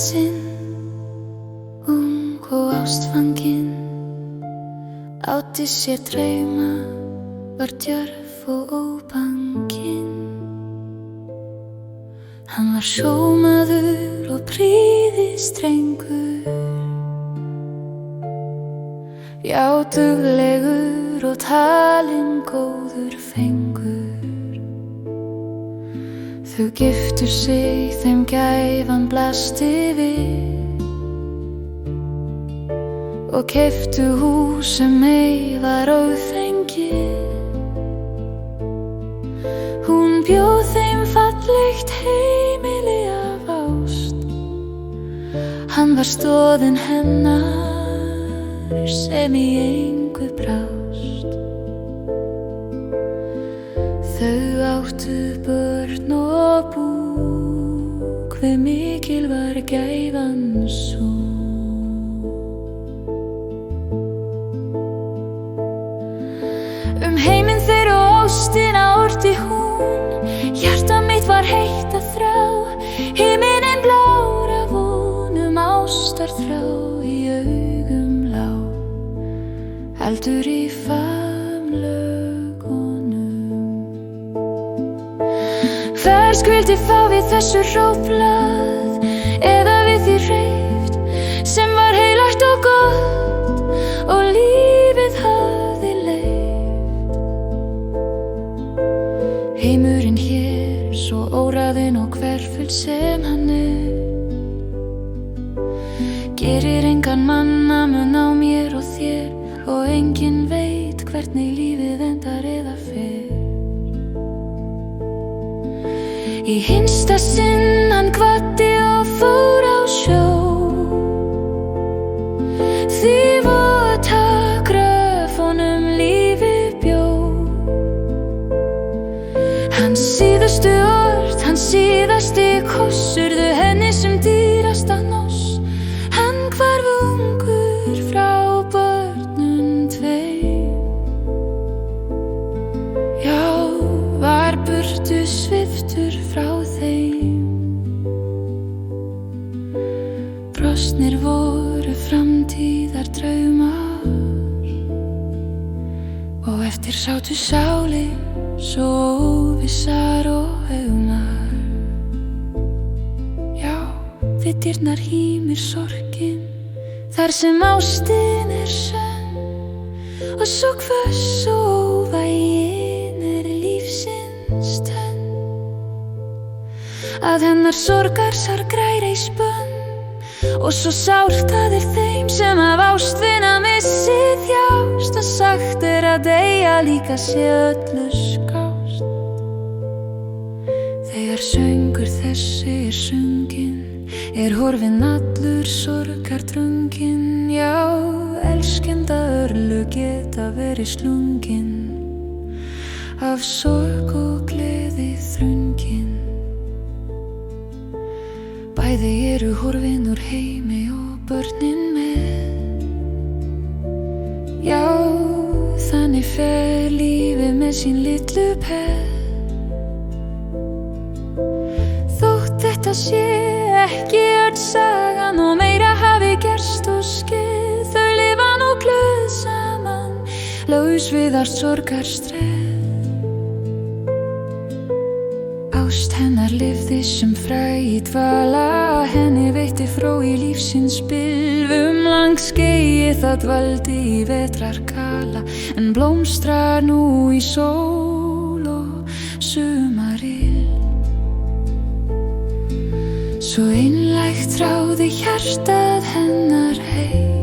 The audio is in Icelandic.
sinn, ung og ástfangin, átti sér drauma, var djörf og óbangin. Hann var sjómaður og prýðisdrengur, já, duglegur og talinn góður fengur. Þau giftu sig, þeim gæfan blasti við og keyptu hús sem ei var auðfengið. Hún bjóð þeim fallegt heimili af ást, hann var stoðinn hennar sem í engu brást. Þau áttu börn og búk, hve mikil var gæfan sú. Heiminn þeir og ástina orti hún, hjarta mitt var heitt að þrá, himinninn blár af vonum ástarþrá í augum lá, eldur í faðmlögunum. Hver skyldi fá við þessu hróflað, eða við því hreyft sem var heilagt og gott og lífið hafði leyft. Heimurinn hér, svo óræðinn og hverfull sem hann gerir engan mannamun á mér og þér, og enginn veit hvernig lífið endar eða fer. Í hinsta sinn hann hvatti og fór á sjó, því vota gröf honum lífið bjó. Hans síðustu orð, hans síðasti koss urðu henni sem dýrasta noss. Hann hvarf ungur frá börnum tveim, já, var burtu sviptur frá þeim. Brostnir voru framtíðar draumar, og eftir sátu sálir svo óvissar og aumar. Já, við dyrnar hímir sorgin, þar sem ástin sönn, og svo hvöss og óvægin lífsins tönn, að hennar sorgar græra í spönn. Og svo sárt það þeim sem af ástvina missi þjást, og sagt að deyja líka sé öllu skást. Þegar söngur þessi sunginn, horfinn allur sorgardrunginn. Já, elskenda örlög geta verið slunginn, af sorg og gleði þrunginn. Bæði eru horfin úr heimi og börnin með. Já, þannig fer lífið með sín litlu peð. Þótt þetta sé ekki öll sagan og meira hafi gerst og skeð, þau lifa nú glöð saman, laus við allt sorgarstreð. Ást hennar lifði sem fræ í dvala, henni veitti fró í lífsins bylfum. Langt skeið það dvaldi í vetrarkala, en blómstrar nú í sól og sumaril. Svo einlægt þráði hjartað hennar heim.